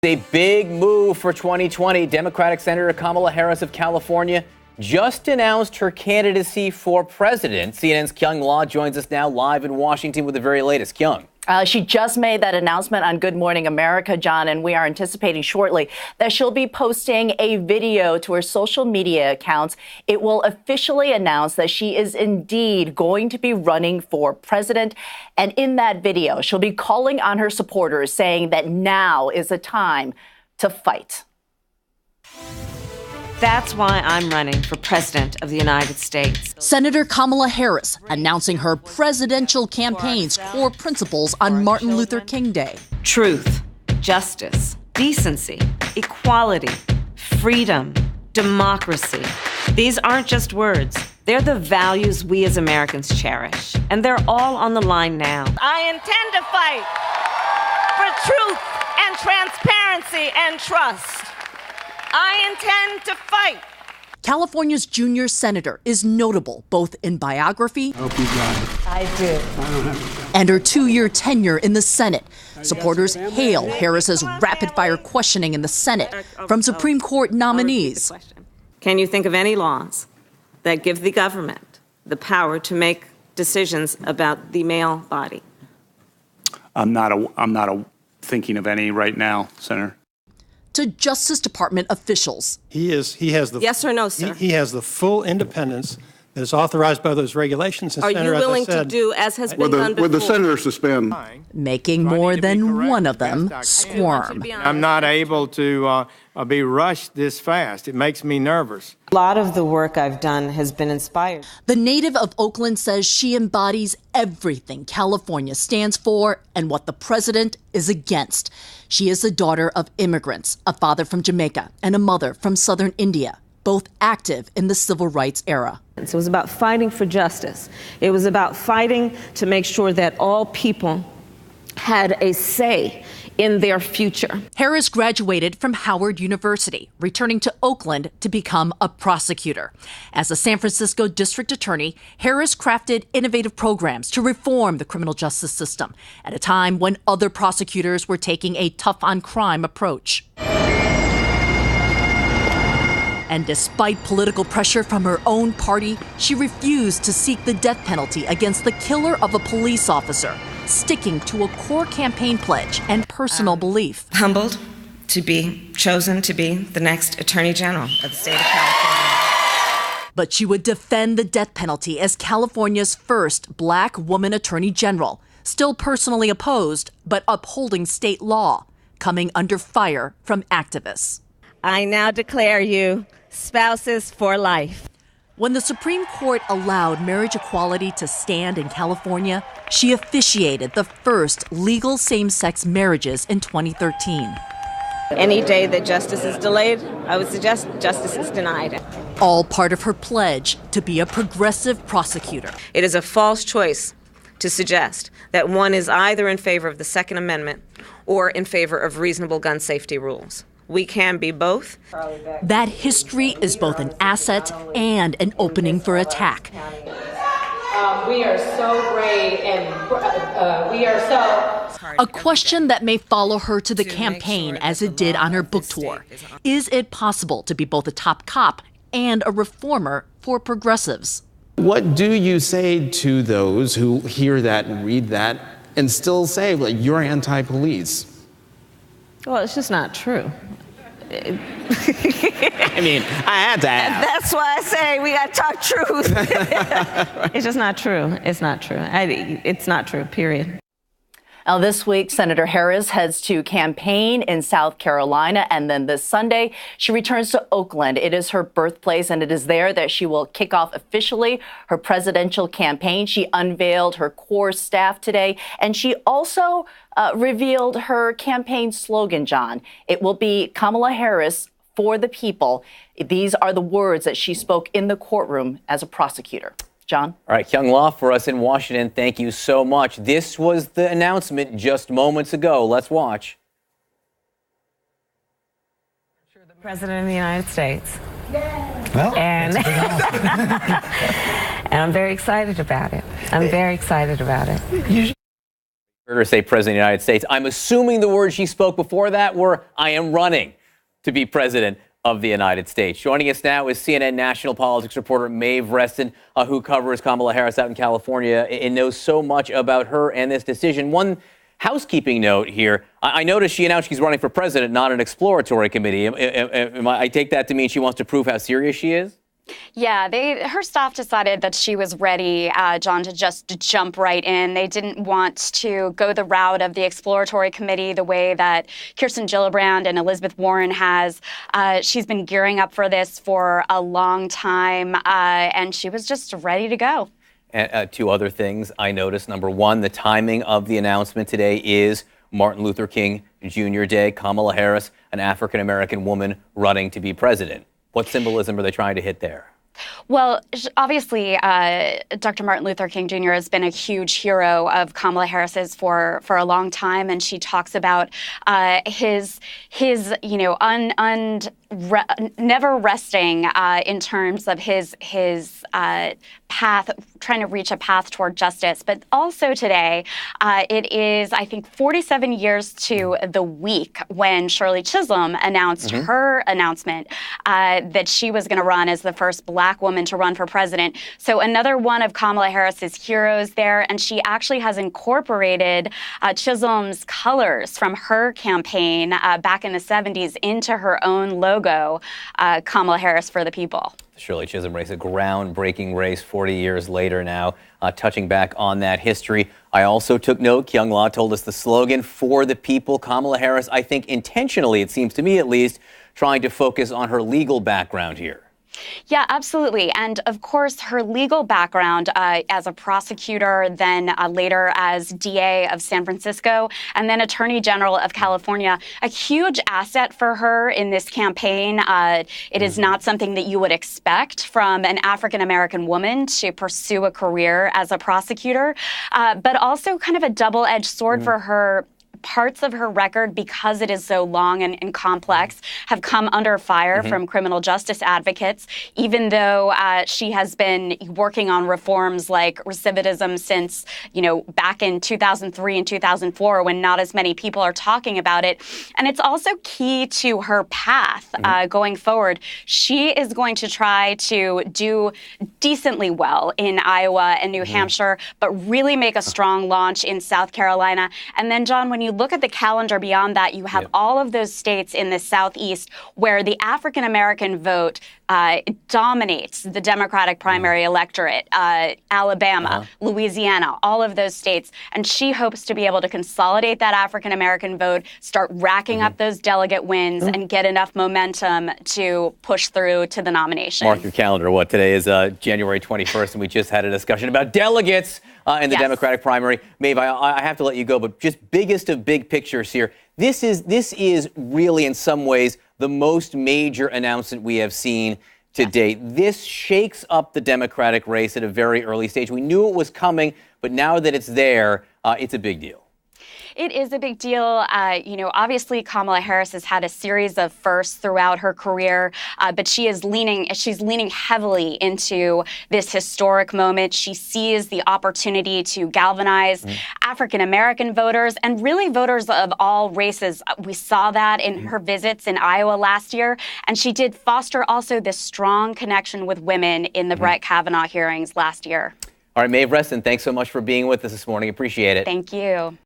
A big move for 2020. Democratic Senator Kamala Harris of California just announced her candidacy for president. CNN's Kyung Law joins us now live in Washington with the very latest. Kyung. She just made that announcement on Good Morning America, John, and we are anticipating shortly that she'll be posting a video to her social media accounts. It will officially announce that she is indeed going to be running for president. And in that video, she'll be calling on her supporters, saying that now is the time to fight. That's why I'm running for president of the United States. Senator Kamala Harris announcing her presidential campaign's core principles on Martin Luther King Day. Truth, justice, decency, equality, freedom, democracy. These aren't just words. They're the values we as Americans cherish. And they're all on the line now. I intend to fight for truth and transparency and trust. I intend to fight. California's junior senator is notable both in biography and her 2-year tenure in the Senate. Supporters hail Harris's rapid-fire questioning in the Senate from Supreme Court nominees. Can you think of any laws that give the government the power to make decisions about the male body? I'm not thinking of any right now, Senator. To Justice Department officials. He has the yes or no, sir. He has the full independence that is authorized by those regulations. And Are Senator, you willing as I said, to do as has been done before? Would the senator suspend? Making more than one of them squirm. I'm not able to be rushed this fast. It makes me nervous. A lot of the work I've done has been inspired. The native of Oakland says she embodies everything California stands for and what the president is against. She is the daughter of immigrants, a father from Jamaica and a mother from southern India, both active in the civil rights era. It was about fighting for justice. It was about fighting to make sure that all people had a say in their future. Harris graduated from Howard University, returning to Oakland to become a prosecutor. As a San Francisco district attorney, Harris crafted innovative programs to reform the criminal justice system at a time when other prosecutors were taking a tough-on-crime approach. And despite political pressure from her own party, she refused to seek the death penalty against the killer of a police officer, sticking to a core campaign pledge and personal belief. Humbled to be chosen to be the next Attorney General of the state of California. But she would defend the death penalty as California's first Black woman Attorney General, still personally opposed, but upholding state law, coming under fire from activists. I now declare you spouses for life. When the Supreme Court allowed marriage equality to stand in California, she officiated the first legal same-sex marriages in 2013. Any day that justice is delayed, I would suggest justice is denied. All part of her pledge to be a progressive prosecutor. It is a false choice to suggest that one is either in favor of the Second Amendment or in favor of reasonable gun safety rules. We can be both. That history is both an asset and an opening for attack. We are so brave and we are so... A question that may follow her to the campaign as it did on her book tour. Is it possible to be both a top cop and a reformer for progressives? What do you say to those who hear that and read that and still say, well, you're anti-police? Well, it's just not true. I mean, I had to ask. That's why I say we got to talk truth. It's just not true. It's not true. It's not true, period. Now, this week, Senator Harris heads to campaign in South Carolina, and then this Sunday, she returns to Oakland. It is her birthplace, and it is there that she will kick off officially her presidential campaign. She unveiled her core staff today, and she also revealed her campaign slogan, John. It will be Kamala Harris for the people. These are the words that she spoke in the courtroom as a prosecutor. John? All right, Kyung Law for us in Washington. Thank you so much. This was the announcement just moments ago. Let's watch. President of the United States. well, And, and I'm very excited about it. I'm very excited about it. Heard her say President of the United States. I'm assuming the words she spoke before that were, I am running to be President of the United States. Joining us now is CNN national politics reporter Maeve Reston, who covers Kamala Harris out in California and knows so much about her and this decision. One housekeeping note here. I noticed she announced she's running for president, not an exploratory committee. I take that to mean she wants to prove how serious she is? Yeah, her staff decided that she was ready, John, to just jump right in. They didn't want to go the route of the exploratory committee the way that Kirsten Gillibrand and Elizabeth Warren has. She's been gearing up for this for a long time, and she was just ready to go. And, two other things I noticed. Number one, the timing of the announcement today is Martin Luther King Jr. Day. Kamala Harris, an African-American woman running to be president. What symbolism are they trying to hit there? Well, obviously, Dr. Martin Luther King Jr. has been a huge hero of Kamala Harris's for a long time, and she talks about his never resting in terms of his path, trying to reach a path toward justice. But also today, it is, I think, 47 years to the week when Shirley Chisholm announced her announcement that she was going to run as the first Black woman to run for president. So another one of Kamala Harris's heroes there, and she actually has incorporated Chisholm's colors from her campaign back in the 70s into her own logo, Kamala Harris for the People. Shirley Chisholm race, a groundbreaking race 40 years later now, touching back on that history. I also took note, Kyung La told us the slogan, for the people. Kamala Harris, I think intentionally, it seems to me at least, trying to focus on her legal background here. Yeah, absolutely. And of course, her legal background as a prosecutor, then later as DA of San Francisco, and then Attorney General of California, a huge asset for her in this campaign. It is not something that you would expect from an African-American woman to pursue a career as a prosecutor, but also kind of a double-edged sword for her. Parts of her record, because it is so long and complex, have come under fire from criminal justice advocates, even though she has been working on reforms like recidivism since, back in 2003 and 2004, when not as many people are talking about it. And it's also key to her path going forward. She is going to try to do decently well in Iowa and New Hampshire, but really make a strong launch in South Carolina. And then, John, when you look at the calendar beyond that, you have all of those states in the Southeast where the African-American vote dominates the Democratic primary electorate, Alabama, Louisiana, all of those states. And she hopes to be able to consolidate that African-American vote, start racking up those delegate wins, and get enough momentum to push through to the nomination. Mark your calendar. What today is January 21st, and we just had a discussion about delegates in the Democratic primary. Maeve, I have to let you go, but just biggest of big pictures here. This is really, in some ways, the most major announcement we have seen to date. This shakes up the Democratic race at a very early stage. We knew it was coming, but now that it's there, it's a big deal. It is a big deal. Obviously Kamala Harris has had a series of firsts throughout her career, but she's leaning heavily into this historic moment. She sees the opportunity to galvanize African-American voters and really voters of all races. We saw that in her visits in Iowa last year, and she did foster also this strong connection with women in the Brett Kavanaugh hearings last year. All right, Maeve Reston, thanks so much for being with us this morning. Appreciate it. Thank you.